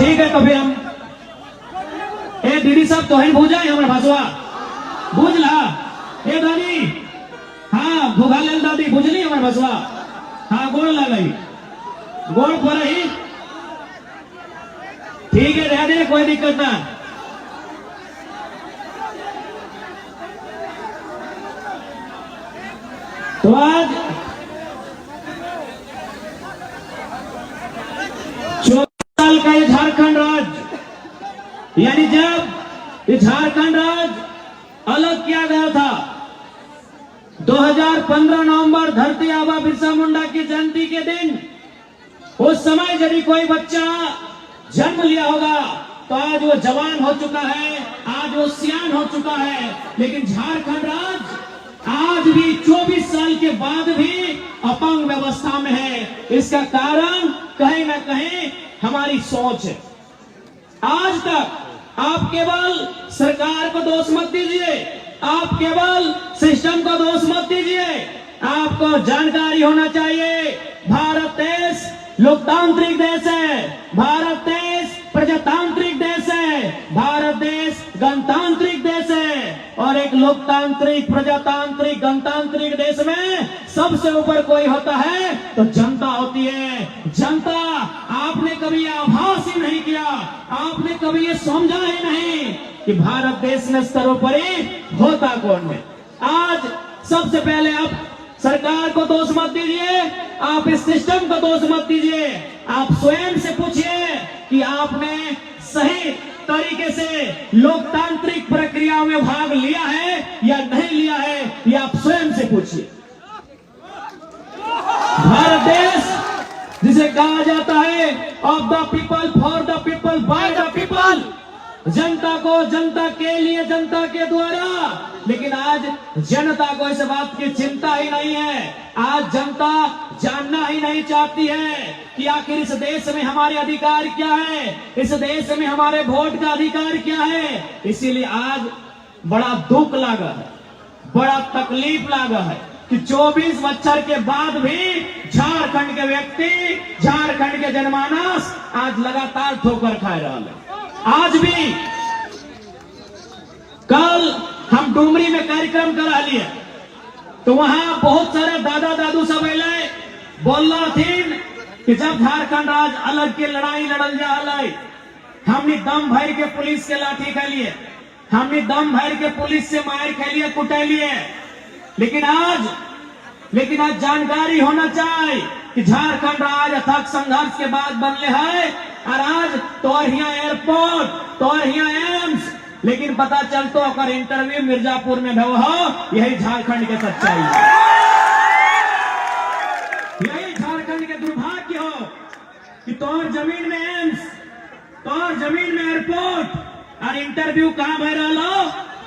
ठीक है, तो फिर हम दीदी साहब तोहन भूजा हमारे भाषवा बुझला दादी। हाँ भूखा ले दादी बुझली हमारे भाषवा। हाँ गोड़ लगाई गोड़ पर ही ठीक है, रह दे कोई दिक्कत ना। तो आज 14 साल का ये झारखंड राज्य, यानी जब ये झारखंड राज्य अलग किया गया था 2015 नवंबर धरती आबा बिरसा मुंडा की जयंती के दिन, उस समय यदि कोई बच्चा जन्म लिया होगा तो आज वो जवान हो चुका है, आज वो सियान हो चुका है। लेकिन झारखंड राज्य आज भी 24 साल के बाद भी अपंग व्यवस्था में है। इसका कारण कहीं ना कहीं हमारी सोच है। आज तक आप केवल सरकार को दोष मत दीजिए, आप केवल सिस्टम को दोष मत दीजिए। आपको जानकारी होना चाहिए, भारत देश लोकतांत्रिक देश है, भारत देश प्रजातांत्रिक देश है, भारत देश गणतांत्रिक देश है। और एक लोकतांत्रिक प्रजातांत्रिक गणतांत्रिक देश में सबसे ऊपर कोई होता है तो जनता होती है। जनता, आपने कभी आभास ही नहीं किया, आपने कभी ये समझा ही नहीं कि भारत देश में सर्वोपरि होता कौन है। आज सबसे पहले आप सरकार को दोष मत दीजिए, आप इस सिस्टम को दोष मत दीजिए। आप स्वयं से पूछिए कि आपने सही तरीके से लोकतांत्रिक प्रक्रिया में भाग लिया है या नहीं लिया है, ये आप स्वयं से पूछिए। भारत देश जिसे कहा जाता है of the people, for the people, by the people, जनता को जनता के लिए जनता के द्वारा। लेकिन आज जनता को इस बात की चिंता ही नहीं है। आज जनता जानना ही नहीं चाहती है कि आखिर इस देश में हमारे अधिकार क्या है, इस देश में हमारे वोट का अधिकार क्या है। इसीलिए आज बड़ा दुख लगा है, बड़ा तकलीफ लगा है कि 24 बच्चर के बाद भी झारखंड के व्यक्ति, झारखंड के जनमानस आज लगातार ठोकर खा रहा है। आज भी कल हम डुमरी में कार्यक्रम करा लिए तो वहां बहुत सारे दादा दादू सब अले बोल रहा थी कि जब झारखंड राज्य अलग के लड़ाई लड़ल जा रहा है, हमने दम भर के पुलिस के लाठी खेलिए, हमने दम भर के पुलिस से मार खेलिए, कुटे लिए। लेकिन आज जानकारी होना चाहिए कि झारखंड राज्य अथक संघर्ष के बाद बनले है। और आज तो यहाँ एयरपोर्ट, तो यहाँ एम्स, लेकिन पता चलतो अगर इंटरव्यू मिर्जापुर में भव हो, यही झारखंड के सच्चाई है, यही झारखंड के दुर्भाग्य हो कि तोर जमीन में एम्स, तोर जमीन में एयरपोर्ट और इंटरव्यू कहां बह रहा हो,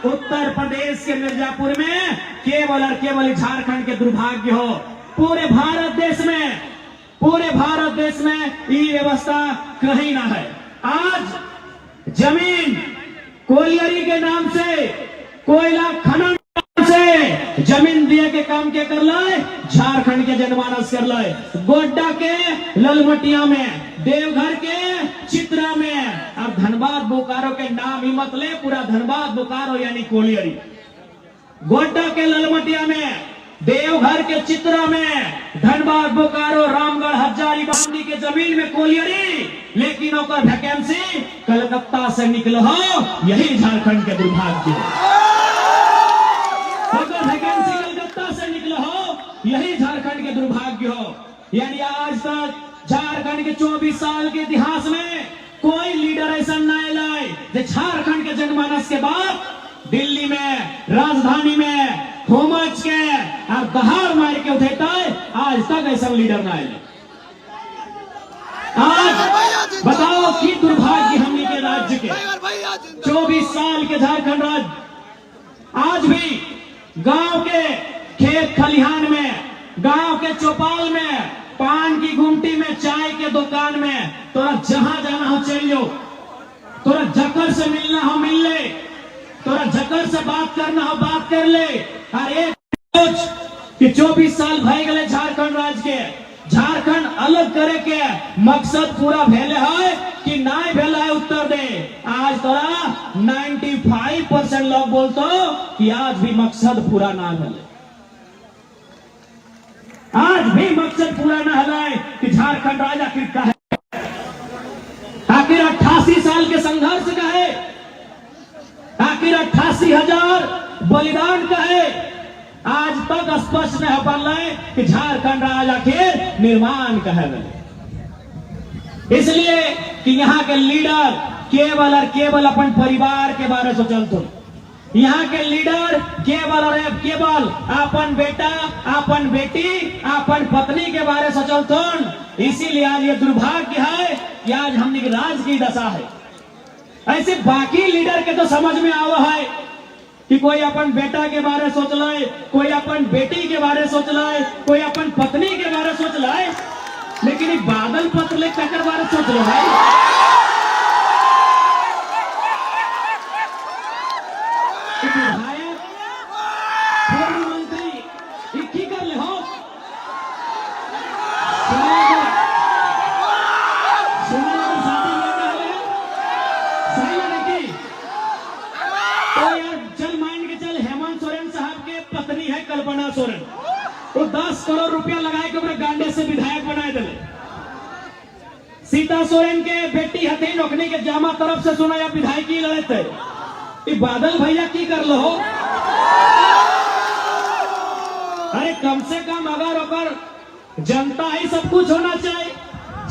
उत्तर प्रदेश के मिर्जापुर में। केवल और केवल झारखंड के दुर्भाग्य हो। पूरे भारत देश में ये व्यवस्था कहीं ना है। आज जमीन कोयलरी के नाम से, कोयला खनन से जमीन दिए के काम के कर लाए, झारखंड के जनमानस कर लाए। गोड्डा के ललमटिया में, देवघर के चित्रा में, अब धनबाद बोकारो के नाम ही मत ले, पूरा धनबाद बोकारो यानी कोयलरी। गोड्डा के ललमटिया में, देवघर के चित्रा में, धनबाद बोकारो रामगढ़ हजारी बांडी के जमीन में कोयलरी, लेकिन ओकर वैकेंसी कलकत्ता से निकल हो, यही झारखंड के दुर्भाग्य है। ओकर वैकेंसी कलकत्ता से निकल हो, यही झारखंड के दुर्भाग्य हो। यानी आज तक झारखंड के 24 साल के इतिहास में कोई लीडर ऐसा नहीं लाए जो झारखंड के जनमानस के बाद दिल्ली में, राजधानी में होमच के और दहाड़ मार के उठेता है। आज तक ऐसा लीडर ना आए। आज बताओ कि दुर्भाग्य हमनी के राज्य के 24 साल के झारखंड राज्य, आज भी गांव के खेत खलिहान में, गांव के चौपाल में, पान की गुमटी में, चाय के दुकान में, तोरा जहां जाना हो चल जाओ, तोरा जकर से मिलना हो मिल ले, तोरा जकर से बात करना हो बात कर ले। और एक सोच कि 24 साल भय गए झारखंड राज्य के, झारखंड अलग करे के मकसद पूरा भेले है कि नहीं भेले आज भी मकसद पूरा ना हले, आज भी मकसद पूरा ना हलाए कि झारखंड राज आखिर का है, आखिर 88 साल के संघर्ष का है, आखिर 88,000 बलिदान का है। आज तक स्पष्ट नहीं हो पा रहा है कि झारखंड राज आखिर निर्माण का है। इसलिए कि यहाँ के लीडर केवल और केवल अपन परिवार के बारे में सोचते, यहाँ के लीडर केवल और केवल अपन बेटा, अपन बेटी, अपन पत्नी के बारे में सोचते। इसीलिए आज ये दुर्भाग्य है कि आज हमने की राज की दशा है। ऐसे बाकी लीडर के तो समझ में आवा है कि कोई अपन बेटा के बारे में सोच लाए, कोई अपन बेटी के बारे में सोच लाए, कोई अपन पत्नी के बारे में सोच लाए, लेकिन ये बादल पत्र चक्कर बारे सोच लो भाई। विधायक, पूर्व मंत्री, ये की कर ले हो? सही लगे की? तो यार चल मान के चल, हेमंत सोरेन साहब के पत्नी है कल्पना सोरेन, तो 10 करोड़ रुपया लगाए के अपने गांडे से विधायक बनाए दिले। सीता सोरेन के बेटी हथी नौकनी के जामा तरफ से सुना या विधायकी लड़े थे। ये बादल भैया की कर लो? अरे कम से कम अगर ओकर जनता ही सब कुछ होना चाहिए।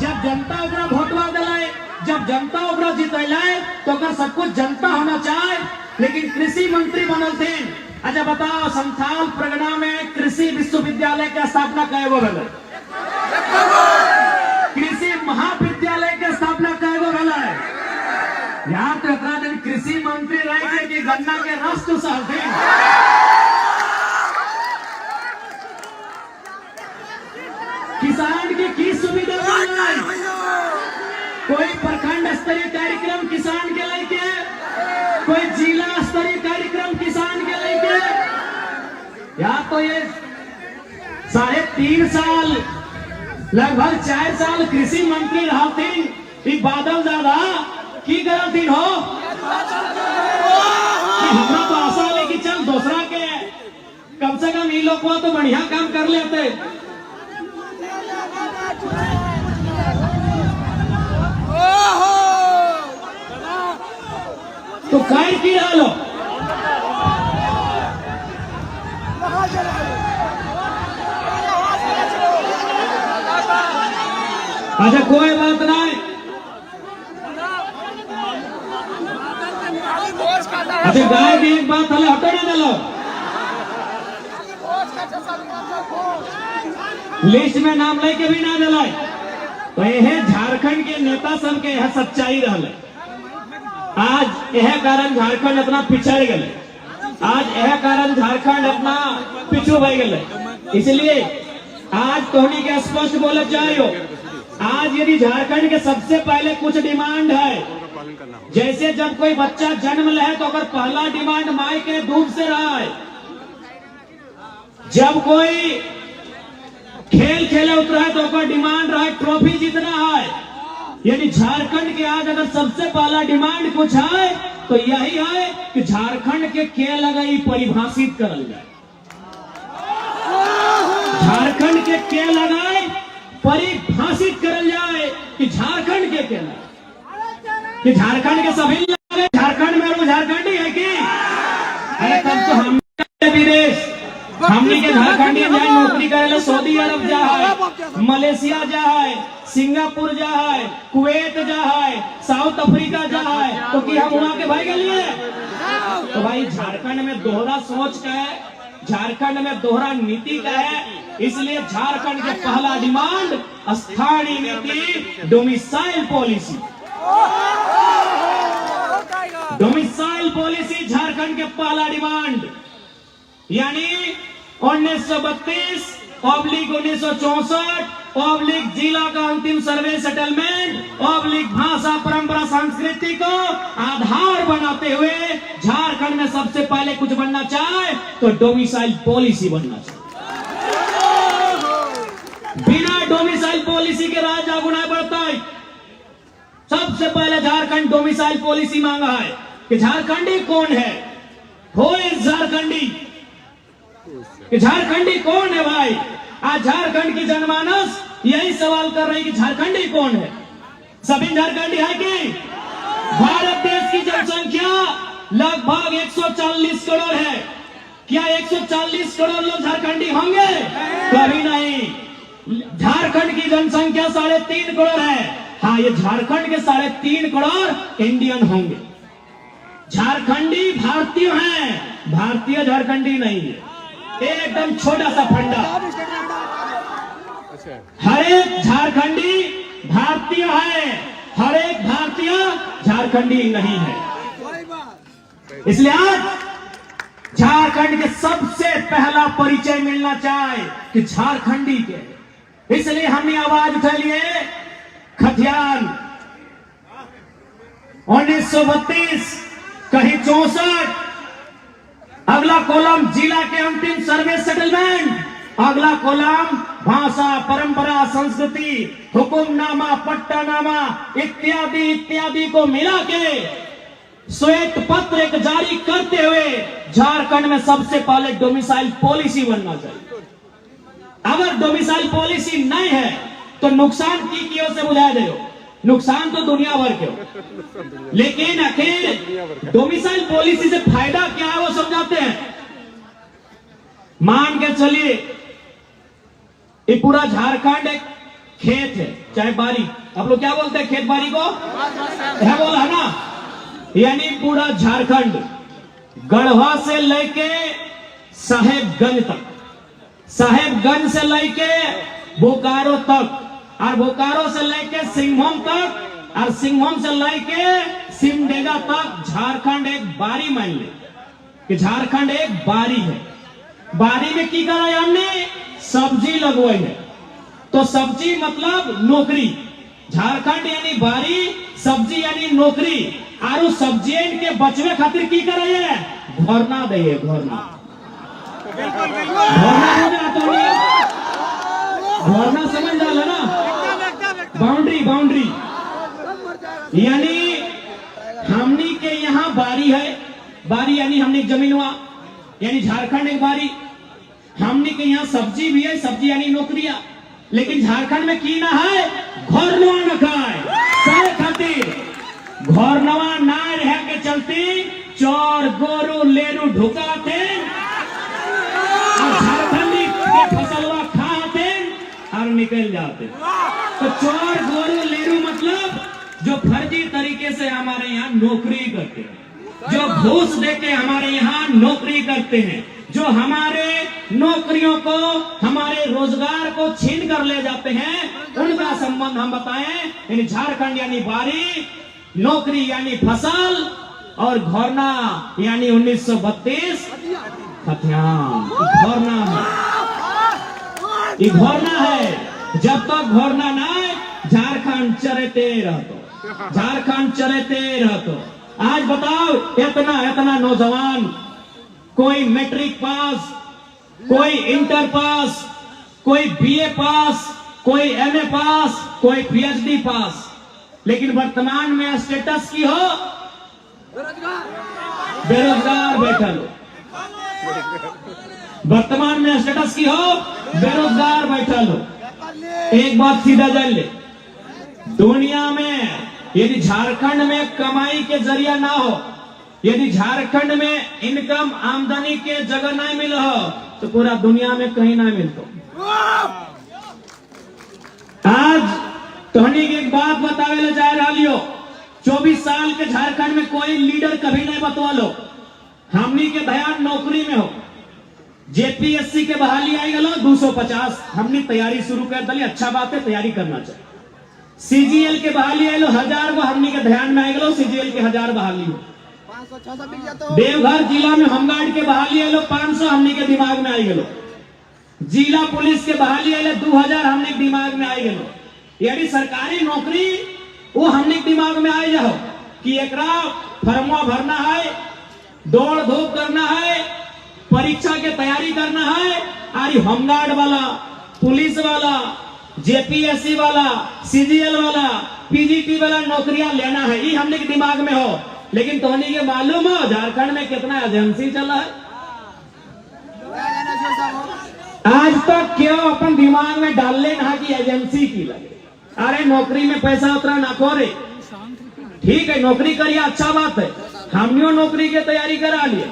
जब जनता ओकरा भोटवा दिलाए, जब जनता ओकरा जितलाए तो ओकर सब कुछ जनता होना चाहिए। लेकिन कृषि मंत्री बनल थे। अच्छा बताओ, संथाल परगना में कृषि विश्वविद्यालय की स्थापना कय गो भेल? कृषि महाविद्यालय की स्थापना कय गो भेल? यहाँ तो इतना दिन कृषि मंत्री रहे कि गन्ना के रस तो सहते। किसान की सुविधा मिल रही? कोई प्रखंड स्तरीय कार्यक्रम किसान के लेके, कोई जिला स्तरीय कार्यक्रम किसान के लेके। या तो ये 3.5 साल, लगभग 4 साल कृषि मंत्री रहती, बादल दादा की करती हो कि हमरा तो आशा है कि चल दूसरा के कम से कम ये लोग को तो बढ़िया काम कर लेते। तो काय की डालो? अच्छा कोई बात नहीं। अच्छा गाय की एक बात हले हटो ना लो, लिस्ट में नाम लेके भी ना दिलाए। तो यह झारखंड के नेता सब के यह सच्चाई रहा। आज यह कारण झारखंड इतना पिछड़ गए, आज यह कारण झारखंड इतना पिछू भई गए। इसलिए आज तोहनी के स्पष्ट बोले चाहिए, आज यदि झारखंड के सबसे पहले कुछ डिमांड है, जैसे जब कोई बच्चा जन्म ले तो अगर पहला डिमांड माई के दूध से रहा है, जब कोई खेल खेले उतरा है तो अगर डिमांड रहा है ट्रॉफी जीतना है। यानी झारखंड के आज अगर सबसे पहला डिमांड कुछ है तो यही है कि झारखंड के खेल लगाई परिभाषित करल जाए, झारखंड के खेल लगाए परिभाषित करल जाए कि झारखंड के खेल, कि झारखंड के सभी लगे झारखंड में वो झारखंडी है कि? अरे तब तो हम विदेश, हमनी के झारखंडी जाए नौकरी करे सऊदी अरब जा है, मलेशिया जा है, सिंगापुर जा है, कुवैत जा है, साउथ अफ्रीका जा है, तो कि हम वहां के भाई गए? तो भाई झारखंड में दोहरा सोच का है, झारखंड में दोहरा नीति का है। इसलिए झारखंड के पहला डिमांड स्थानीय नीति, domicile policy. Domicile policy Jharkhand के पहला डिमांड, यानी 1932/1964 जिला का अंतिम सर्वे सेटलमेंट भाषा परंपरा संस्कृति को आधार बनाते हुए झारखंड में सबसे पहले कुछ बनना चाहे तो डोमिसाइल पॉलिसी बनना चाहिए। बिना डोमिसाइल पॉलिसी के राज आगू नहीं बढ़ता है। सबसे पहले झारखंड डोमिसाइल पॉलिसी मांगा है कि झारखंडी कौन है, हो इज झारखंडी। कि झारखंडी कौन है भाई? आज झारखंड की जनमानस यही सवाल कर रही कि झारखंडी कौन है? सभी झारखंडी है कि? भारत देश की जनसंख्या लगभग 140 करोड़ है। क्या 140 करोड़ लोग झारखंडी होंगे? कभी नहीं। झारखंड की जनसंख्या 3.5 करोड़ है। हाँ, ये झारखंड के 3.5 करोड़ इंडियन होंगे। झारखंडी भारतीय हैं, भारतीय झारखंडी नहीं है। एकदम छोटा सा फंडा, हर एक झारखंडी भारतीय है, हर एक भारतीय झारखंडी नहीं है। इसलिए आज झारखंड के सबसे पहला परिचय मिलना चाहे कि झारखंडी के। इसलिए हमने आवाज उठा लिए खतियान 1932 कहीं 64, अगला कॉलम जिला के अंतिम सर्वे सेटलमेंट, अगला कॉलम भाषा परंपरा संस्कृति हुकुमनामा पट्टानामा इत्यादि इत्यादि को मिला के श्वेत पत्र एक जारी करते हुए झारखंड में सबसे पहले डोमिसाइल पॉलिसी बनना चाहिए। अगर डोमिसाइल पॉलिसी नहीं है तो नुकसान की ओर से बुझा दे, नुकसान तो दुनिया भर के हो, लेकिन आखिर डोमिसाइल पॉलिसी से फायदा क्या है वो समझाते हैं। मान के चलिए ये पूरा झारखंड एक खेत है, चाहे बारी, आप लोग क्या बोलते हैं खेत बारी को? है बोला है ना? यानी पूरा झारखंड गढ़वा से लेके साहेबगंज तक, साहेबगंज से लेके बोकारो तक, और बोकारो से लेके सिंहभूम तक, और सिंहभूम से लेके सिमडेगा तक झारखंड एक बारी मान ले कि झारखंड एक बारी है। बारी में की करा हमने? सब्जी लगवाई है। तो सब्जी मतलब नौकरी, झारखंड यानी बारी, सब्जी यानी नौकरी, और सब्जी के बचवे खातिर की करे है? घोरना दे, घोरना घोरना समझ डाला ना, बाउंड्री बाउंड्री। यानी हमनी के यहाँ बारी है, बारी यानी हमने जमीन हुआ, यानी झारखंड एक बारी। हमने के यहाँ सब्जी भी है, सब्जी यानी नौकरियां, लेकिन झारखंड में की ना है? घोरनवा न खाए सारे खातिर। घोरनवा ना रह के चलती चोर गोरू लेरू ढुकाते और झारखंडी के फसलवा खाते और निकल जाते। तो चोर गोरू लेरू मतलब जो फर्जी तरीके से हमारे यहाँ नौकरी करते हैं, जो घूस देके हमारे यहाँ नौकरी करते हैं, जो हमारे नौकरियों को, हमारे रोजगार को छीन कर ले जाते हैं, उनका संबंध हम बताएं। यानी झारखंड यानी बारी, नौकरी यानी फसल, और घोरना यानी 1932 खतियान। घोरना है, ये घोरना है। जब तक घोरना ना है झारखंड चरते रहतो, झारखंड चरते रहतो। आज बताओ इतना इतना नौजवान, कोई मैट्रिक पास, कोई इंटर पास, कोई बीए पास, कोई एमए पास, कोई पीएचडी पास, लेकिन वर्तमान में स्टेटस की हो बेरोजगार बैठल हो। वर्तमान में स्टेटस की हो बेरोजगार बैठल हो। एक बात सीधा जान ले, दुनिया में यदि झारखंड में कमाई के जरिया ना हो, यदि झारखंड में इनकम आमदनी के जगह नहीं मिल हो, तो पूरा दुनिया में कहीं ना मिलतो। आज तोहनी की एक बात बतावे ले जा रहा लियो, 24 साल के झारखंड में कोई लीडर कभी नहीं बतवालो। हमनी के ध्यान नौकरी में हो। जेपीएससी के बहाली आई गलो 250, हमने तैयारी शुरू कर दी, अच्छा बात है, तैयारी करना चाहिए। सीजीएल के बहाली आई लो 1000 को, हमनी के ध्यान में आई गलो सीजीएल के 1000 बहाली हो। देवघर जिला में होमगार्ड के बहाली आई लो 500, हमनी के दिमाग में आई गलो। जिला पुलिस के बहाली आई लो 2000, हमने के दिमाग में आई गलो। यानी सरकारी नौकरी वो हमने के दिमाग में आई जाओ कि एकरा फर्मा भरना है, दौड़ धूप करना है, परीक्षा के तैयारी करना है, और होमगार्ड वाला, पुलिस वाला, जेपीएससी वाला, सीजीएल वाला, पीजीटी वाला नौकरियां लेना है, ये हमने के दिमाग में हो। लेकिन तोनी के मालूम हो झारखंड में कितना एजेंसी चला है? आज तक क्यों अपन दिमाग में डाल ले ना कि एजेंसी की लगे। अरे नौकरी में पैसा उतना ना खोरे, ठीक है नौकरी करिए, अच्छा बात है, हमने नौकरी की तैयारी करा लिए,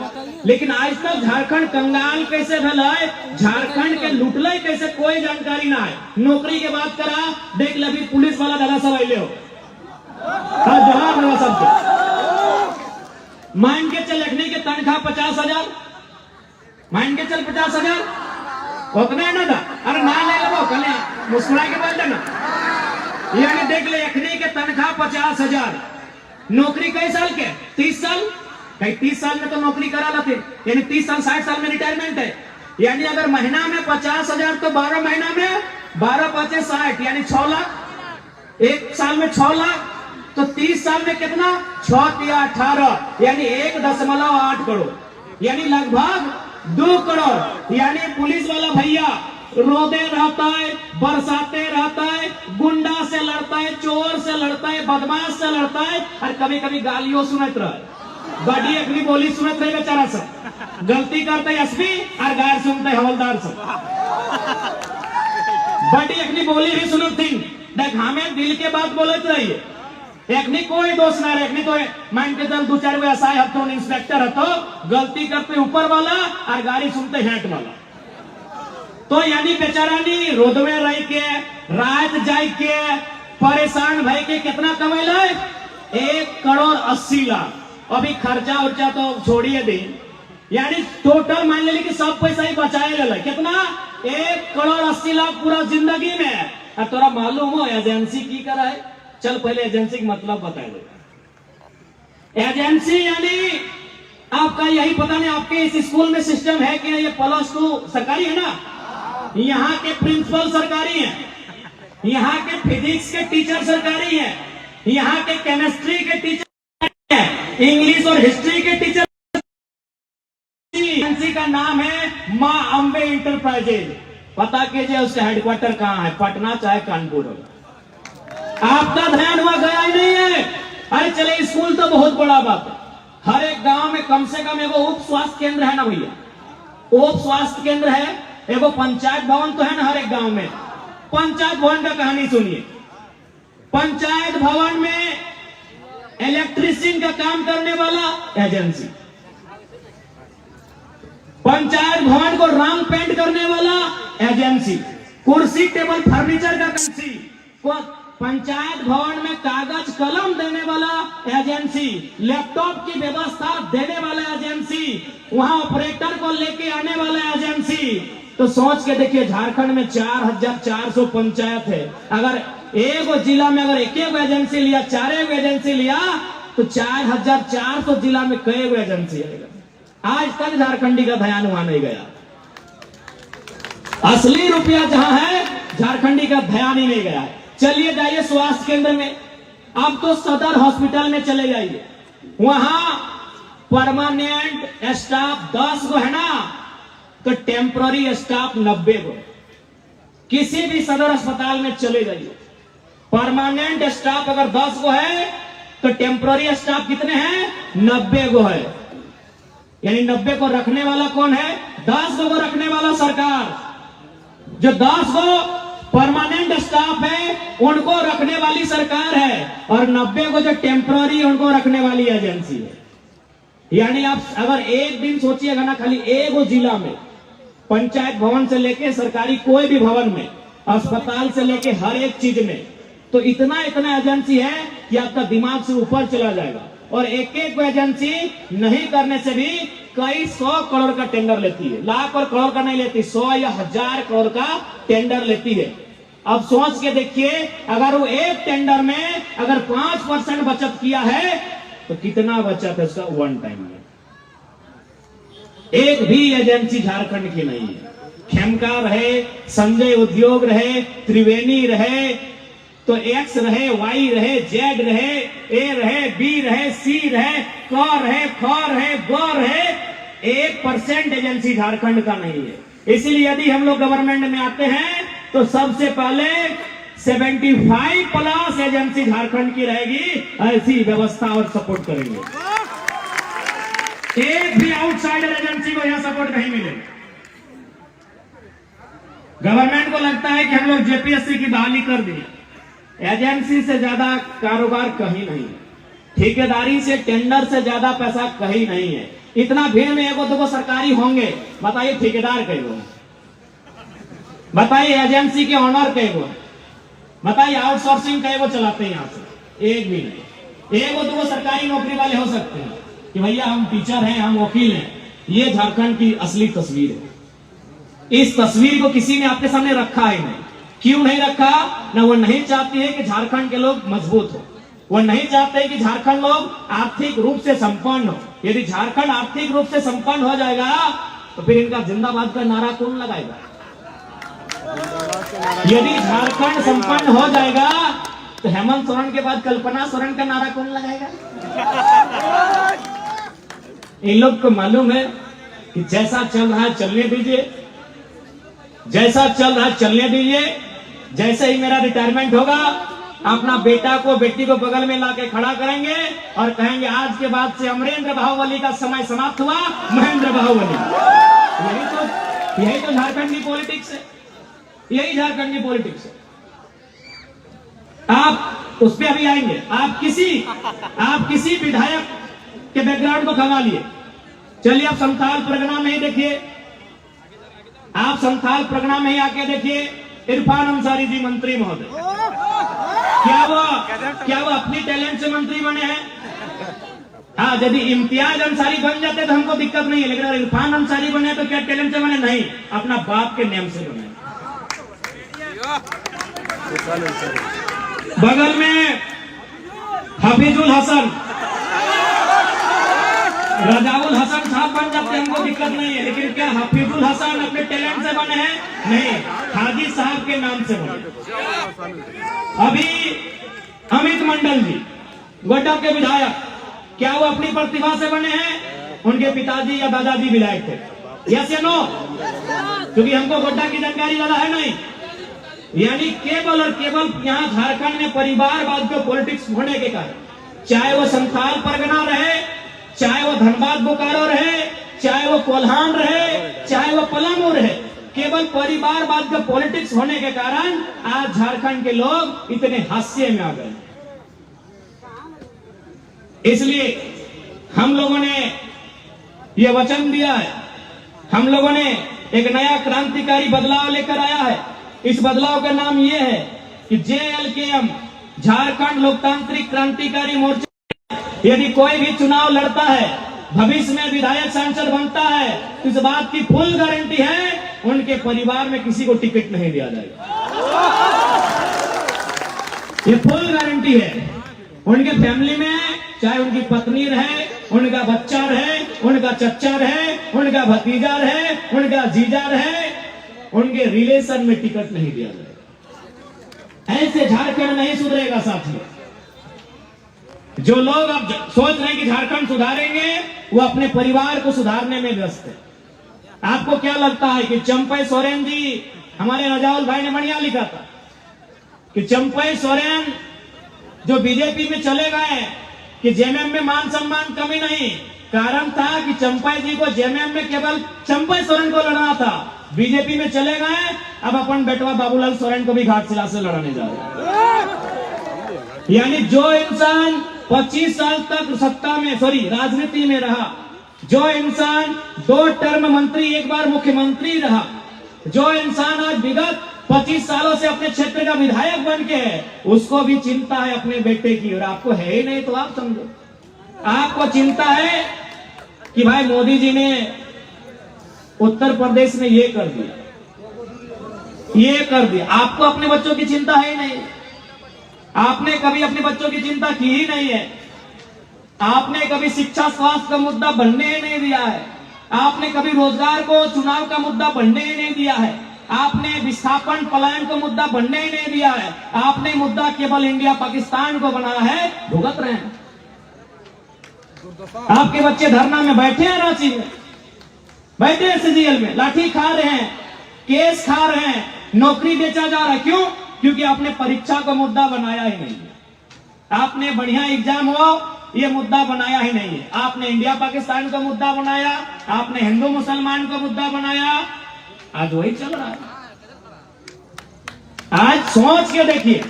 लेकिन आज तक झारखंड कंगाल कैसे भला है, झारखंड के लुटले कैसे कोई जानकारी ना है। नौकरी के बात करा, देख ले अभी पुलिस वाला दादा सब आइले हो, जोहार वाला सबके मान के चल रखने के तनख्वाह 50,000, मान के चल 50,000 उतना है ना था। अरे ना ले लो कल मुस्कुरा के बोल देना, यानी देख ले अखनी के तनख्वाह 50,000, नौकरी कई साल के 30 साल, कई 30 साल में तो नौकरी करा लाते, यानी 30 साल 60 साल में रिटायरमेंट है। यानी अगर महीना में 50,000 तो 12 महीना में 12 5 60 यानी 6 लाख, एक साल में 6 लाख, तो 30 साल में कितना 6 या 18 यानी 1.8 करोड़, यानी लगभग 2 करोड़। यानी पुलिस वाला भैया रोदे रहता है, बरसाते रहता है, गुंडा से लड़ता है, चोर से लड़ता है, बदमाश से लड़ता है, और कभी कभी गालियों सुनत रहे, बड़ी अपनी बोली सुनत रहे बेचारा सब, गलती करते एसपी और गायर सुनते हवलदार सब, बड़ी अपनी बोली भी सुनत थी। देख हमें दिल के बात बोलते रहिए, एकनी कोई दोष ना रहे, एकनी तो मान के चल 2-4 गो एसआई हतो इंस्पेक्टर हतो, गलती करते ऊपर वाला और गाड़ी सुनते हेट वाला। तो यानी बेचारानी रोदवे रह के रात जाए के परेशान भाई के कितना कमेला है 1 करोड़ 80 लाख। अभी खर्चा उर्चा तो छोड़िए दे, यानी टोटल मान ले कि सब पैसा ही बचाए ले कितना 1 करोड़ 80 लाख पूरा जिंदगी में। और तोरा मालूम हो एजेंसी की करा है? चल पहले एजेंसी का मतलब बता दो। एजेंसी यानी आपका यही पता नहीं आपके इस स्कूल में सिस्टम है कि ये +2 सरकारी है ना, यहाँ के प्रिंसिपल सरकारी हैं, यहाँ के फिजिक्स के टीचर सरकारी हैं, यहाँ के केमिस्ट्री के टीचर हैं, इंग्लिश और हिस्ट्री के टीचर। एजेंसी का नाम है मां अंबे इंटरप्राइजेज। पता कीजिए उसका हेडक्वार्टर कहाँ है, पटना चाहे कानपुर हो। आपका ध्यान हुआ गया ही नहीं है। अरे चले स्कूल तो बहुत बड़ा बात है, हर एक गांव में कम से कम एगो उप स्वास्थ्य केंद्र है ना भैया, उप स्वास्थ्य केंद्र है, एगो पंचायत भवन तो है ना हर एक गांव में। पंचायत भवन का कहानी सुनिए, पंचायत भवन में इलेक्ट्रीशियन का काम करने वाला एजेंसी, पंचायत भवन को रंग पेंट करने वाला एजेंसी, कुर्सी टेबल फर्नीचर का एजेंसी, पंचायत भवन में कागज कलम देने वाला एजेंसी, लैपटॉप की व्यवस्था देने वाला एजेंसी, वहां ऑपरेटर को लेके आने वाला एजेंसी। तो सोच के देखिए झारखंड में 4,400 पंचायत है, अगर एक जिला में अगर एक एजेंसी लिया, 4 एजेंसी लिया, तो 4,400 जिला में कई एजेंसी आएगा। आज तक झारखंडी का ध्यान वहां नहीं गया, असली रुपया जहां है झारखंडी का ध्यान ही नहीं गया है। चलिए जाइए स्वास्थ्य केंद्र में, अब तो सदर हॉस्पिटल में चले जाइए, वहां परमानेंट स्टाफ 10 गो है ना, तो टेम्पररी स्टाफ 90 गो। किसी भी सदर अस्पताल में चले जाइए, परमानेंट स्टाफ अगर 10 गो है तो टेम्पररी स्टाफ कितने हैं 90 गो है। यानी 90 को रखने वाला कौन है, 10 गो रखने वाला सरकार। जो 10 गो परमानेंट स्टाफ है उनको रखने वाली सरकार है, और 90 को जो टेम्पररी उनको रखने वाली एजेंसी है। यानी आप अगर एक दिन सोचिएगा ना, खाली एक जिला में पंचायत भवन से लेके सरकारी कोई भी भवन में, अस्पताल से लेके हर एक चीज में, तो इतना एजेंसी है कि आपका दिमाग से ऊपर चला जाएगा। और एक एक एजेंसी नहीं करने से भी कई 100 करोड़ का टेंडर लेती है, लाख और करोड़ का नहीं लेती, 100 या 1000 करोड़ का टेंडर लेती है। अब सोच के देखिए, अगर वो एक टेंडर में अगर 5% बचत किया है तो कितना बचत है उसका वन टाइम में। एक भी एजेंसी झारखंड की नहीं है। खेमका रहे, संजय उद्योग रहे, त्रिवेणी रहे, तो एक्स रहे, वाई रहे, जेड रहे, ए रहे, बी रहे, सी रहे, क रहे, ख रहे, ग रहे, 1% एजेंसी झारखंड का नहीं है। इसलिए यदि हम लोग गवर्नमेंट में आते हैं तो सबसे पहले 75+ एजेंसी झारखंड की रहेगी, ऐसी व्यवस्था और सपोर्ट करेंगे। एक भी आउटसाइडर एजेंसी को यहां सपोर्ट नहीं मिलेगा। गवर्नमेंट को लगता है कि हम लोग जेपीएससी की बहाली कर दी, एजेंसी से ज्यादा कारोबार कहीं नहीं है, ठेकेदारी से टेंडर से ज्यादा पैसा कहीं नहीं है। इतना भीड़ में एगो दो सरकारी होंगे, बताइए ठेकेदार कई गो, बताइए एजेंसी के ऑनर कई गो, बताइए आउटसोर्सिंग कई गो चलाते हैं यहां से, एक भी नहीं। एगो दो सरकारी नौकरी वाले हो सकते हैं कि भैया हम टीचर हैं, हम वकील हैं। ये झारखंड की असली तस्वीर है। इस तस्वीर को किसी ने आपके सामने रखा ही नहीं। क्यों नहीं रखा? ना वो नहीं चाहती है कि झारखंड के लोग मजबूत हो, वो नहीं चाहते कि झारखंड लोग आर्थिक रूप से संपन्न हो। यदि झारखंड आर्थिक रूप से संपन्न हो जाएगा तो फिर इनका जिंदाबाद का नारा कौन लगाएगा? यदि झारखंड संपन्न हो जाएगा तो हेमंत सोरेन के बाद कल्पना सोरेन का नारा कौन लगाएगा? इन लोग को मालूम है कि जैसा चल रहा है चलने दीजिए, जैसा चल रहा है चलने दीजिए। जैसे ही मेरा रिटायरमेंट होगा, अपना बेटा को बेटी को बगल में लाके खड़ा करेंगे और कहेंगे आज के बाद से अमरेंद्र बाहुबली का समय समाप्त हुआ, महेंद्र बाहुबली। यही तो झारखंड की पॉलिटिक्स है, यही झारखंड की पॉलिटिक्स है। आप उस पर अभी आएंगे। आप किसी विधायक के बैकग्राउंड को खंगा लिए। चलिए आप संथाल परगना में ही देखिए, आप संथाल परगना में ही आके देखिए इरफान अंसारी जी मंत्री महोदय, क्या वो अपनी टैलेंट से मंत्री बने हैं? हाँ, यदि इम्तियाज अंसारी बन जाते तो हमको दिक्कत नहीं है, लेकिन अगर इरफान अंसारी बने तो क्या टैलेंट से बने? नहीं, अपना बाप के नेम से बने। बगल में हफीजुल हसन, रजाउल हसन साहब बन जाते हमको दिक्कत नहीं है, लेकिन क्या हफीजुल हसन अपने टैलेंट से बने हैं? नहीं, हाजी साहब के नाम से बने। अभी अमित मंडल जी गोड्डा के विधायक, क्या वो अपनी प्रतिभा से बने हैं? उनके पिताजी या दादाजी विधायक थे। यस या नो? क्योंकि हमको गोड्डा की जानकारी ज्यादा है नहीं। यानी केवल और केवल यहाँ झारखंड में परिवारवाद के पॉलिटिक्स होने के कारण, चाहे वो संथाल परगना रहे, चाहे वो धनबाद बोकारो रहे, चाहे वो कोल्हान रहे, चाहे वो पलामू रहे, केवल परिवारवाद का पॉलिटिक्स होने के कारण आज झारखंड के लोग इतने हास्य में आ गए। इसलिए हम लोगों ने ये वचन दिया है, हम लोगों ने एक नया क्रांतिकारी बदलाव लेकर आया है। इस बदलाव का नाम ये है कि JLKM, झारखंड लोकतांत्रिक क्रांतिकारी मोर्चा, यदि कोई भी चुनाव लड़ता है, भविष्य में विधायक सांसद बनता है, तो इस बात की फुल गारंटी है उनके परिवार में किसी को टिकट नहीं दिया जाएगा। ये फुल गारंटी है। उनके फैमिली में चाहे उनकी पत्नी रहे, उनका बच्चा रहे, उनका चच्चा रहे, उनका भतीजा रहे, उनका जीजा रहे, उनके रिलेशन में टिकट नहीं दिया जाएगा। ऐसे झारखंड नहीं सुधरेगा साथियों। जो लोग अब सोच रहे हैं कि झारखंड सुधारेंगे, वो अपने परिवार को सुधारने में व्यस्त है। आपको क्या लगता है कि चंपई सोरेन जी, हमारे रजाउल भाई ने बढ़िया लिखा था कि चंपई सोरेन जो बीजेपी में चले गए कि जेएमएम में मान सम्मान कमी नहीं, कारण था कि चंपई जी को जेएमएम में केवल चंपई सोरेन को लड़ना था। बीजेपी में चले गए, अब अपन बेटवा बाबूलाल सोरेन को भी घाटशिला से लड़ाने जा रहे। यानी जो इंसान 25 साल तक सत्ता में राजनीति में रहा, जो इंसान 2 टर्म मंत्री, 1 बार मुख्यमंत्री रहा, जो इंसान आज विगत 25 सालों से अपने क्षेत्र का विधायक बन के है, उसको भी चिंता है अपने बेटे की। और आपको है ही नहीं तो आप समझो, आपको चिंता है कि भाई मोदी जी ने उत्तर प्रदेश में ये कर दिया, ये कर दिया। आपको अपने बच्चों की चिंता है ही नहीं। आपने कभी अपने बच्चों की चिंता की ही नहीं है। आपने कभी शिक्षा स्वास्थ्य का मुद्दा बनने ही नहीं दिया है। आपने कभी रोजगार को चुनाव का मुद्दा बनने ही नहीं दिया है। आपने विस्थापन पलायन का मुद्दा बनने ही नहीं दिया है। आपने मुद्दा केवल इंडिया पाकिस्तान को बनाया है, भुगत रहे हैं। आपके बच्चे धरना में बैठे हैं, रांची में बैठे हैं, CGL में लाठी खा रहे हैं, केस खा रहे हैं, नौकरी बेचा जा रहा है। क्यों? क्योंकि आपने परीक्षा को मुद्दा बनाया ही नहीं। आपने बढ़िया एग्जाम हो, ये मुद्दा बनाया ही नहीं है। आपने इंडिया पाकिस्तान का मुद्दा बनाया, आपने हिंदू मुसलमान का मुद्दा बनाया, आज वही चल रहा है। आज सोच के देखिए,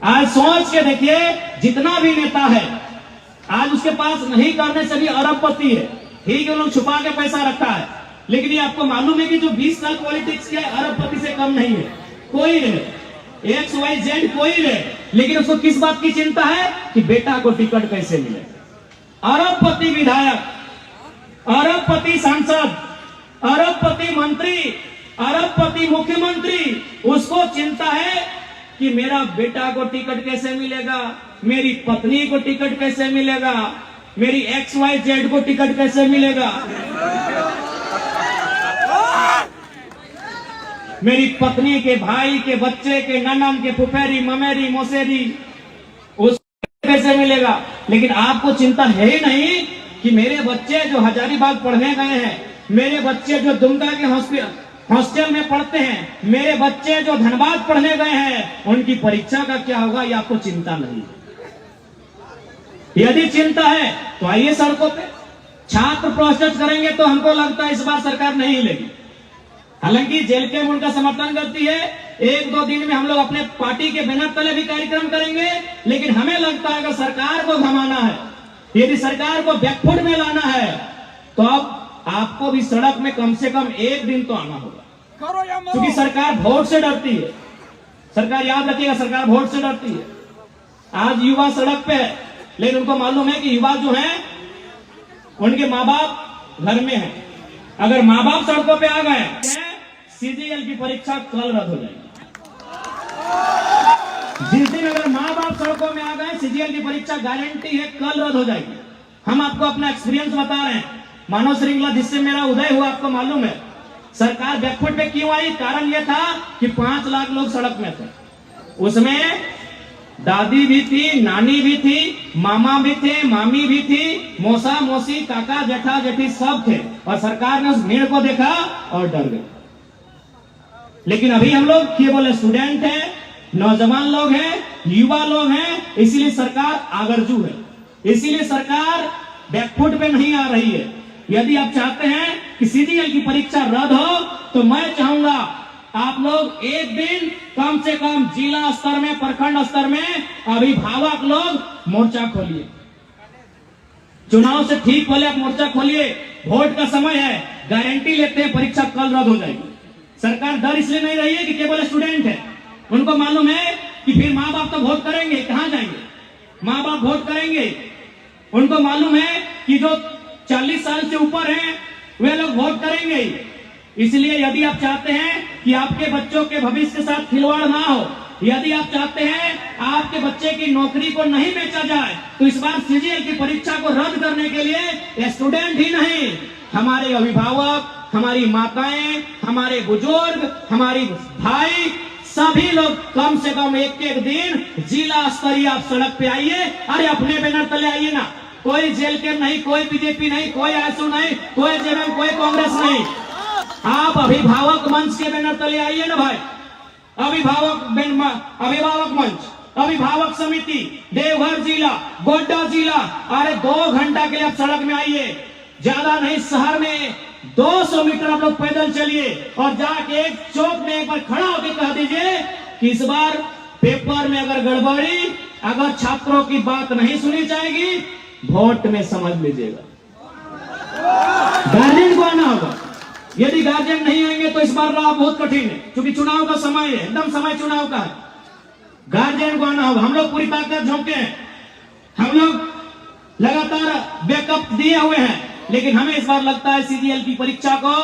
आज सोच के देखिए, जितना भी नेता है आज उसके पास नहीं करने से भी अरबपति है। ठीक है, लोग छुपा के पैसा रखा है, लेकिन ये आपको मालूम है कि जो 20 साल पॉलिटिक्स किया है अरबपति से कम नहीं है। कोई रहे, XYZ कोई रहे, लेकिन उसको किस बात की चिंता है कि बेटा को टिकट कैसे मिले। अरबपति विधायक, अरबपति सांसद, अरबपति मंत्री, अरबपति मुख्यमंत्री, उसको चिंता है कि मेरा बेटा को टिकट कैसे मिलेगा, मेरी पत्नी को टिकट कैसे मिलेगा, मेरी XYZ को टिकट कैसे मिलेगा, मेरी पत्नी के भाई के बच्चे के ननन के फुफेरी ममेरी मौसेरी उसको कैसे मिलेगा। लेकिन आपको चिंता है ही नहीं कि मेरे बच्चे जो हजारीबाग पढ़ने गए हैं, मेरे बच्चे जो दुमका के हॉस्टल में पढ़ते हैं, मेरे बच्चे जो धनबाद पढ़ने गए हैं, उनकी परीक्षा का क्या होगा, ये आपको चिंता नहीं। यदि चिंता है तो आइए सड़कों पे, छात्र प्रोटेस्ट करेंगे तो हमको लगता है इस बार सरकार नहीं हिलेगी। हालांकि जेल के उनका समर्थन करती है, 1-2 दिन में हम लोग अपने पार्टी के बैनर तले भी कार्यक्रम करेंगे, लेकिन हमें लगता है कि सरकार को घमाना है, यदि सरकार को बैकफुट में लाना है, तो अब आपको भी सड़क में कम से कम 1 दिन तो आना होगा, क्योंकि सरकार वोट से डरती है। सरकार, याद रखिएगा, सरकार वोट से डरती है। आज युवा सड़क पे है, लेकिन उनको मालूम है कि युवा जो है उनके माँ बाप घर में है। अगर माँ बाप सड़कों पे आ गए, CGL की परीक्षा कल रद्द हो जाएगी। जिस दिन अगर माँ बाप सड़कों में आ गए, CGL की परीक्षा गारंटी है कल रद्द हो जाएगी। हम आपको अपना एक्सपीरियंस बता रहे हैं। मानव श्रृंखला जिससे मेरा उदय हुआ आपको मालूम है। सरकार बैकफुट पे क्यों आई? कारण यह था कि 5 लाख लोग सड़क में थे। उसमें दादी भी थी, नानी भी थी, मामा भी थे, मामी भी थी, मौसा मौसी, काका जेठा जेठी सब थे, और सरकार ने उस भीड़ को देखा और डर गई। लेकिन अभी हम लोग ये बोले स्टूडेंट हैं, नौजवान लोग हैं, युवा लोग हैं, इसीलिए सरकार आगरजू है, इसीलिए सरकार बैकफुट पे नहीं आ रही है। यदि आप चाहते हैं कि CGL की परीक्षा रद्द हो, तो मैं चाहूंगा आप लोग एक दिन कम से कम जिला स्तर में, प्रखंड स्तर में अभिभावक लोग मोर्चा खोलिए। चुनाव से ठीक पहले आप मोर्चा खोलिए, वोट का समय है, गारंटी लेते हैं परीक्षा कल रद्द हो जाएगी। सरकार डर इसलिए नहीं रही है कि केवल स्टूडेंट है, उनको मालूम है कि फिर माँ बाप तो वोट करेंगे, कहां जाएंगे, माँ बाप वोट करेंगे। उनको मालूम है कि जो 40 साल से ऊपर हैं वे लोग वोट करेंगे। इसलिए यदि आप चाहते हैं कि आपके बच्चों के भविष्य के साथ खिलवाड़ ना हो, यदि आप चाहते हैं आपके बच्चे की नौकरी को नहीं बेचा जाए, तो इस बार CGL की परीक्षा को रद्द करने के लिए स्टूडेंट ही नहीं, हमारे अभिभावक, हमारी माताएं, हमारे बुजुर्ग, हमारी भाई, सभी लोग कम से कम एक दिन जिला स्तरीय आप सड़क पे आइए। अरे अपने बैनर तले आइए ना, कोई जेल के नहीं, कोई बीजेपी नहीं, कोई आसू नहीं, कोई JM, कोई कांग्रेस नहीं, आप अभिभावक मंच के बैनर तले आइए ना भाई। अभिभावक मंच, अभिभावक समिति, देवघर जिला, गोड्डा जिला, अरे 2 घंटा के लिए आप सड़क में आइए। ज्यादा नहीं, शहर में 200 मीटर आप लोग पैदल चलिए और जाके एक चौक में एक बार खड़ा होकर कह दीजिए कि इस बार पेपर में अगर गड़बड़ी, अगर छात्रों की बात नहीं सुनी जाएगी, वोट में समझ लीजिएगा। गार्जियन को आना होगा। यदि गार्जियन नहीं आएंगे तो इस बार राह बहुत कठिन है, क्योंकि चुनाव का समय है, एकदम समय चुनाव का है। गार्जियन को आना होगा। हम लोग पूरी ताकत झोंके हैं, हम लोग लगातार बैकअप दिए हुए हैं, लेकिन हमें इस बार लगता है CGL की परीक्षा को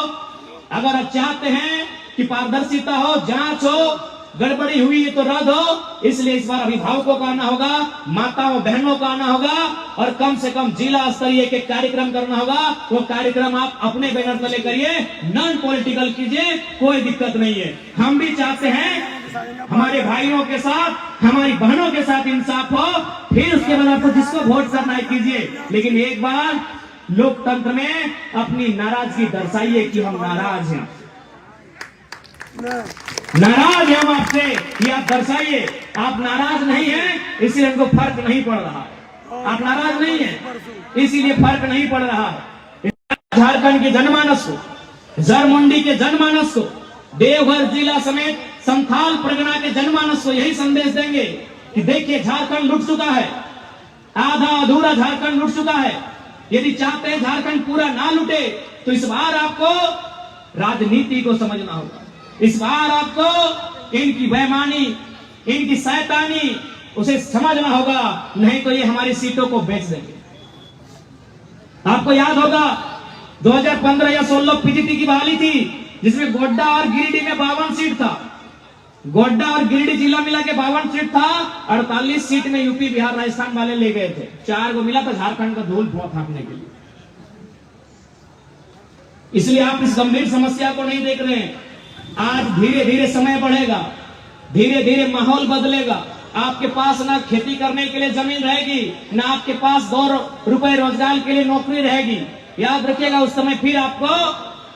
अगर आप चाहते हैं कि पारदर्शिता हो, जांच हो, गड़बड़ी हुई है तो रद्द हो, इसलिए इस बार अभिभावकों का आना होगा, माताओं बहनों का आना होगा, और कम से कम जिला स्तरीय के कार्यक्रम करना होगा। वो कार्यक्रम आप अपने बैनर तले करिए, नॉन पॉलिटिकल कीजिए, कोई दिक्कत नहीं है। हम भी चाहते हैं हमारे भाइयों के साथ, हमारी बहनों के साथ इंसाफ हो, फिर उसके बाद आपको जिसको वोट करना है कीजिए, लेकिन एक बार लोकतंत्र में अपनी नाराजगी दर्शाइए कि हम नाराज हैं, नाराज हैं हम आपसे, ये आप दर्शाइए। आप नाराज नहीं हैं, इसलिए हमको फर्क नहीं पड़ रहा। आप नाराज नहीं है, इसीलिए फर्क नहीं पड़ रहा है। झारखंड के जनमानस को, जरमुंडी के जनमानस को, देवघर जिला समेत संथाल परगना के जनमानस को यही संदेश देंगे कि देखिए झारखंड लुट चुका है, आधा अधूरा झारखंड लुट चुका है। यदि चाहते हैं झारखंड पूरा ना लुटे तो इस बार आपको राजनीति को समझना होगा। इस बार आपको इनकी बेईमानी, इनकी शैतानी उसे समझना होगा, नहीं तो ये हमारी सीटों को बेच देंगे। आपको याद होगा 2015 या 16 पीजीटी की बहाली थी, जिसमें गोड्डा और गिरिडीह में 52 सीट था। गोड्डा और गिरिडीह जिला मिला के 52 सीट था, 48 सीट में यूपी बिहार राजस्थान वाले ले गए थे। 4 को मिला था झारखंड का धूल फांकने के लिए। इसलिए आप इस गंभीर समस्या को नहीं देख रहे हैं। आज धीरे धीरे समय बढ़ेगा, धीरे धीरे माहौल बदलेगा। आपके पास ना खेती करने के लिए जमीन रहेगी, ना आपके पास 2 रुपए रोजगार के लिए नौकरी रहेगी। याद रखिएगा, उस समय फिर आपको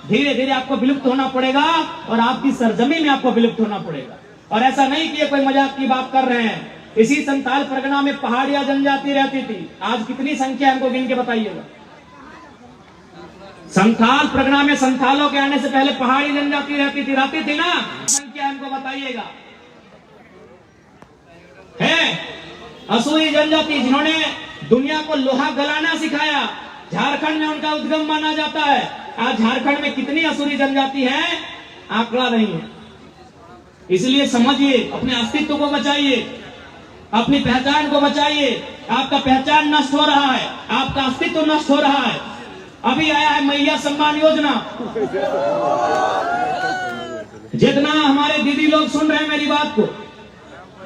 धीरे धीरे आपको विलुप्त होना पड़ेगा और आपकी सरजमी में आपको विलुप्त होना पड़ेगा। और ऐसा नहीं कि कोई मजाक की बात कर रहे हैं। इसी संथाल परगना में पहाड़िया जनजाति रहती थी, आज कितनी संख्या हमको गिन के बताइएगा। संथाल परगना में संथालों के आने से पहले पहाड़ी जनजाति रहती थी ना, संख्या हमको बताइएगा। है असुरी जनजाति जिन्होंने दुनिया को लोहा गलाना सिखाया, झारखंड में उनका उद्गम माना जाता है। आज झारखंड में कितनी असुरी जनजाति है, आंकड़ा नहीं है। इसलिए समझिए, अपने अस्तित्व को बचाइए, अपनी पहचान को बचाइए। आपका पहचान नष्ट हो रहा है, आपका अस्तित्व नष्ट हो रहा है। अभी आया है मैया सम्मान योजना। जितना हमारे दीदी लोग सुन रहे हैं मेरी बात को,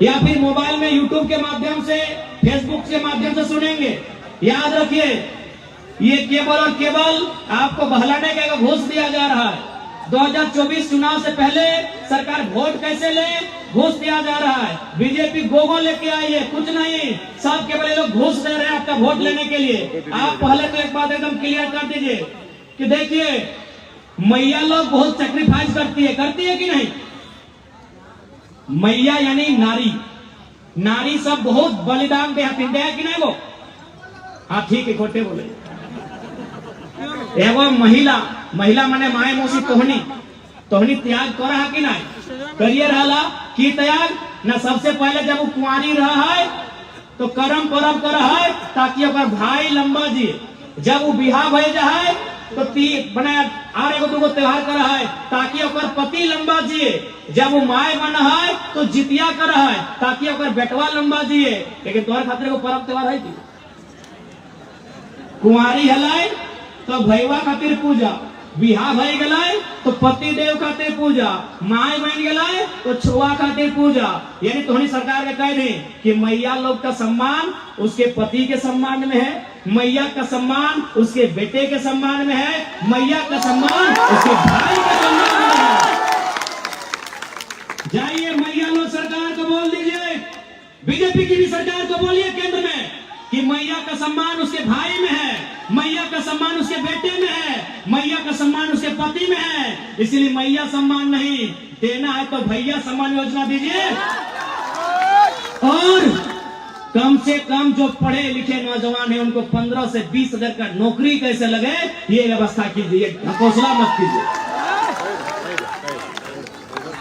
या फिर मोबाइल में यूट्यूब के माध्यम से, फेसबुक के माध्यम से सुनेंगे, याद रखिए, ये केवल और केवल आपको बहलाने का घूस दिया जा रहा है। 2024 चुनाव से पहले सरकार वोट कैसे ले, घूस दिया जा रहा है। बीजेपी गोगो लेके आई है, कुछ नहीं, सब केवल ये लोग घूस दे रहे हैं आपका वोट लेने के लिए। आप पहले तो एक बात एकदम क्लियर कर दीजिए कि देखिए, मैया लोग बहुत सेक्रीफाइस करती है कि नहीं? मैया यानी नारी, नारी सब बहुत बलिदान दे कि नहीं वो? हाँ ठीक है, खोटे बोले। एगो महिला माने माए मौसी तोहनी त्याग कर रहा कि नहीं? करिए रहला की त्याग न। सबसे पहले जब वो कुंवारी रहा है तो करम परम कर है ताकि ओकर भाई लंबा जिए। जब वो बिहार भय है तो बने आर एगो दूगो त्योहार कर है ताकि ओकर पति लंबा जिए। जब वो माए बन है तो जितिया कर है ताकि ओकर बेटवा लंबा जिए। लेकिन तोहर खातिर एगो पर्व त्योहार है कि कुंवारी हलाय तो भैया खातिर पूजा, बिहार भय गलाय तो पति देव खातिर पूजा, माए बन गलाय तो छुआ खातिर पूजा। यानी तोहनी सरकार के कह दी कि मैया लोग का सम्मान उसके पति के सम्मान में है, मैया का सम्मान उसके बेटे के सम्मान में है, मैया का सम्मान उसके भाई के सम्मान में है। जाइए मैया लोग सरकार को बोल दीजिए, बीजेपी की भी सरकार को बोलिए केंद्र में कि मैया का सम्मान उसके भाई में है, मैया का सम्मान उसके बेटे में है, मैया का सम्मान उसके पति में है। इसलिए मैया सम्मान नहीं देना है तो भैया सम्मान योजना दीजिए। और कम से कम जो पढ़े लिखे नौजवान है उनको 15 से 20 हजार का नौकरी कैसे लगे, ये व्यवस्था कीजिए, ढकोसला मत कीजिए।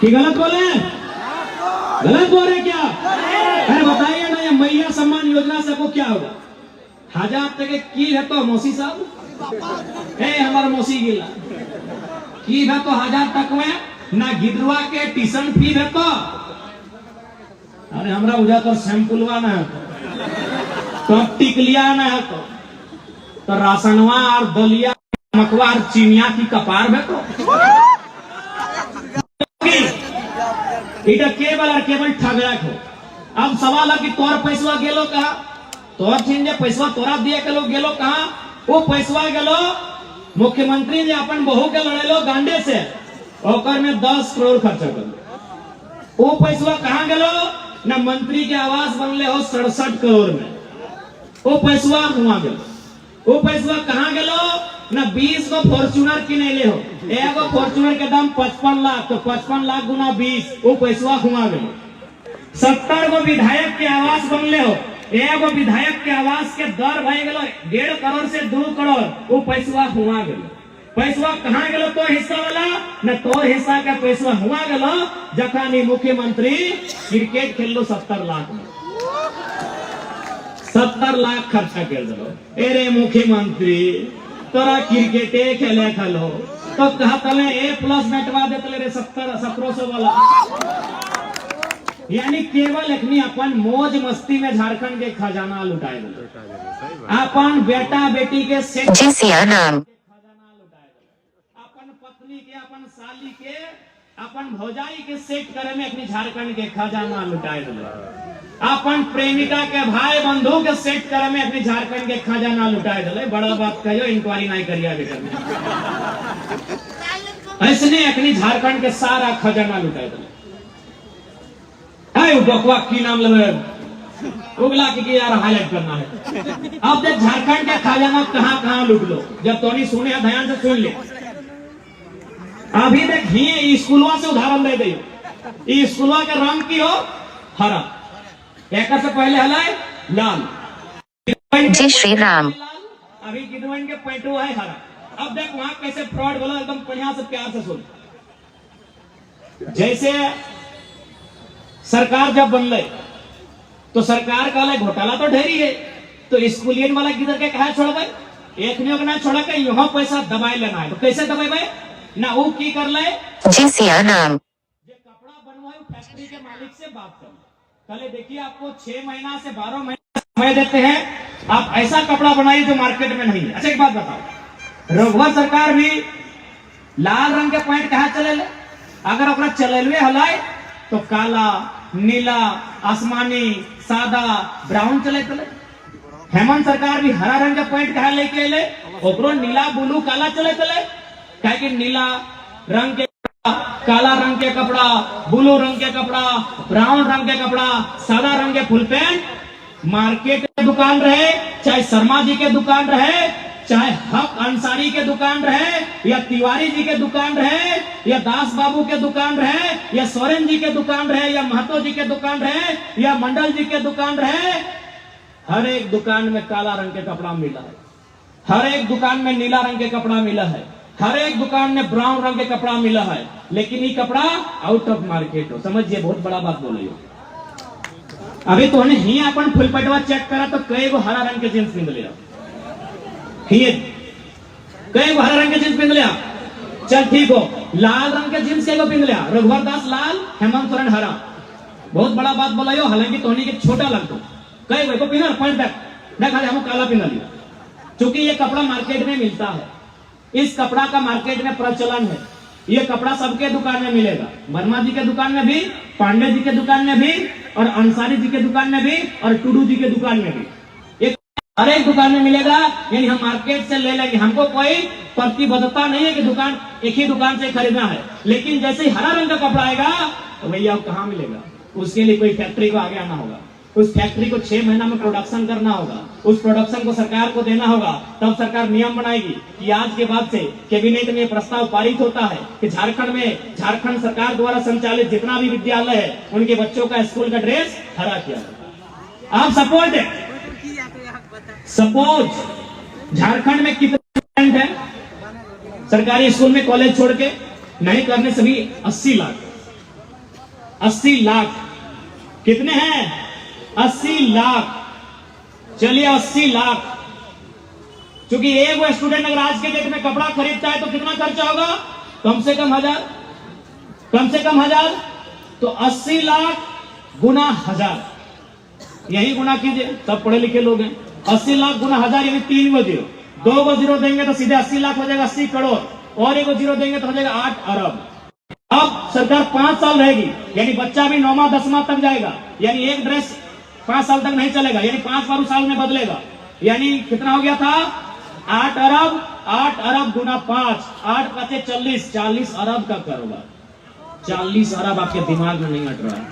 कि गलत बोले? गलत बोल रहे क्या? अरे बताइए ना, ये मैया सम्मान योजना से आपको क्या होगा? 1000 तक की है तो मौसी साहब, हमारा मौसी गिला की है तो 1000 तक में ना गिदरुआ के ट्यूशन फी है तो, अरे हमरा बुझा तो सैंपलवा ना है तो टिकलिया ना है तो राशनवा और दलिया मकवा और चीनिया की कपार में तो केवल और केवल ठगड़क हो। अब सवाल है कि तोर पैसवा गेलो कहा, तोर छीन जे पैसवा तोरा दिए के लोग गेलो कहा? वो पैसवा गेलो मुख्यमंत्री ने अपन बहू के लड़ेलो गांडे से, ओकर में 10 करोड़ खर्चा कर। वो पैसवा कहाँ गेलो? ना मंत्री के आवास बनले हो 67 करोड़ में, वो पैसवा हुआ गेलो। वो पैसवा कहाँ गेलो? ना 20 को फॉर्च्यूनर किनेले हो, एगो फॉर्च्यूनर के दाम 55 लाख, तो 55 लाख गुना 20, वो पैसवा हुआ गेलो। 70 को विधायक के आवास बनले हो, एगो विधायक के आवास के दर भय गेलो 1.5 करोड़ से 2 करोड़, वो पैसा हुआ गेलो। पैसा कहाँ गेलो? तो हिस्सा वाला न तो हिस्सा का पैसा हुआ गेलो जखनी मुख्यमंत्री क्रिकेट खेल लो 70 लाख में, 70 लाख खर्चा कर दो। अरे मुख्यमंत्री तोरा क्रिकेटे खेले खलो तो कहा तले A+ बैठवा देते रे 1700 वाला। यानी केवल एकनी अपन मौज मस्ती में झारखंड के खजाना लुटाए दो, अपन बेटा बेटी के सेठ खजाना लुटाए दो, अपन पत्नी के, अपन साली के, अपन भौजाई के सेट करे में अपनी झारखंड के खजाना लुटाए दो, अपन प्रेमिका के भाई बंधु के सेट करे में अपनी झारखंड के खजाना लुटाए दो। बड़ा बात कहो, इंक्वायरी नहीं करिया बेटा, ऐसने अपनी झारखंड के सारा खजाना लुटाए दो। बकवा की नाम लगे उगला की यार हाईलाइट करना है। अब देख झारखंड के खजाना कहां कहां लूट लो, जब तोनी सुने ध्यान से सुन ले। अभी देख ही स्कूलवा से उदाहरण दे दे, स्कूलवा के रंग की हो हरा, एक से पहले हलाए लाल, जय श्री राम। अभी गिदवन के पैंटू है हरा। अब देख वहां कैसे फ्रॉड बोला, एकदम बढ़िया से प्यार से सुन। जैसे सरकार जब बनले तो सरकार कहले घोटाला तो ढेरी है, तो स्कूलियन वाला किधर के कहा छोड़बे, एक ने ना छोड़ा के यहाँ पैसा दबाई लेना है, तो कैसे दबाई ना वो की कर ले जी सिया नाम जो कपड़ा बनवाए फैक्ट्री के मालिक से बात कर, कहले देखिए आपको 6 महीना से 12 महीना समय देते हैं, आप ऐसा कपड़ा बनाइए जो मार्केट में नहीं है। अच्छा एक बात बताओ, रघुवर सरकार भी लाल रंग के पैंट कहा चले ले, अगर ओकरा चलेलवे हलाए तो काला, नीला, आसमानी, सादा, ब्राउन चले चले। हेमंत सरकार भी हरा रंग का पैंट कहा लेके ले, ओकरो नीला, ब्लू, काला चले चले, क्या कि नीला रंग के काला रंग के कपड़ा, ब्लू रंग के कपड़ा, ब्राउन रंग के कपड़ा, सादा रंग के फुल पैंट मार्केट के दुकान रहे, चाहे शर्मा जी के दुकान रहे, चाहे हक अंसारी के दुकान रहे, या तिवारी जी के दुकान रहे, या दास बाबू के दुकान रहे, या सोरेन जी के दुकान रहे, या महतो जी के दुकान रहे, या मंडल जी के दुकान रहे, हर एक दुकान में काला रंग के कपड़ा मिला है, हर एक दुकान में नीला रंग के कपड़ा मिला है, हर एक दुकान में ब्राउन रंग के कपड़ा मिला है, लेकिन ये कपड़ा आउट ऑफ मार्केट हो। समझिए, बहुत बड़ा बात बोल रही हो। अभी तो ही अपन फुल पटवा चेक करा तो कई गो हरा रंग के जींस पिंध लिया, कई हरा रंग के जींस पिंध लिया, चल ठीक हो। लाल रंग के जींस के पिंध लिया, रघुवर दास लाल, हेमंत सोरेन हरा। बहुत बड़ा बात बोला यो, हालांकि तोहनी के छोटा लगतो, कई को पिंधा पॉइंट बैक ना, खाली हम काला पिंधा लिया, क्योंकि ये कपड़ा मार्केट में मिलता है, इस कपड़ा का मार्केट में प्रचलन है, ये कपड़ा सबके दुकान में मिलेगा, वर्मा जी के दुकान में भी, पांडे जी के दुकान में भी, और अंसारी जी के दुकान में भी, और टूडू जी के दुकान में भी, हर एक दुकान में मिलेगा। यानी हम मार्केट से ले लेंगे, हमको कोई प्रतिबद्धता नहीं है कि दुकान एक ही दुकान से खरीदना है, लेकिन जैसे ही हरा रंग का कपड़ा आएगा तो भैया कहाँ मिलेगा, उसके लिए कोई फैक्ट्री को आगे आना होगा, उस फैक्ट्री को 6 महीना में प्रोडक्शन करना होगा, उस प्रोडक्शन को सरकार को देना होगा, तब सरकार नियम बनाएगी कि आज के बाद से कैबिनेट में प्रस्ताव पारित होता है कि झारखंड में झारखंड सरकार द्वारा संचालित जितना भी विद्यालय है उनके बच्चों का स्कूल का ड्रेस हरा किया जाए। आप सपोज झारखंड में कितने स्टूडेंट है सरकारी स्कूल में, कॉलेज छोड़ के नहीं करने से भी 80 लाख, 80 लाख कितने हैं, 80 लाख। चलिए 80 लाख, क्योंकि एक वो स्टूडेंट अगर आज के डेट में कपड़ा खरीदता है तो कितना खर्चा होगा, कम से कम 1000, कम से कम 1000, तो 80 लाख गुना 1000, यही गुना कीजिए, सब पढ़े लिखे लोग हैं। 80 लाख गुना 1000 यानी 3 गो जीरो, 2 गो जीरो देंगे तो सीधे 80 लाख हो जाएगा, 80 करोड़, और 1 गो जीरो देंगे तो हो जाएगा 8 अरब। अब सरकार 5 साल रहेगी, यानी बच्चा भी 9वां 10वां तक जाएगा, यानी एक ड्रेस 5 साल तक नहीं चलेगा, यानी 5 बार साल में बदलेगा, यानी कितना हो गया था 8 अरब, 8 अरब गुना 5, 8 बचे 40, 40 अरब का कारोबार। 40 अरब आपके दिमाग में नहीं हट रहा है।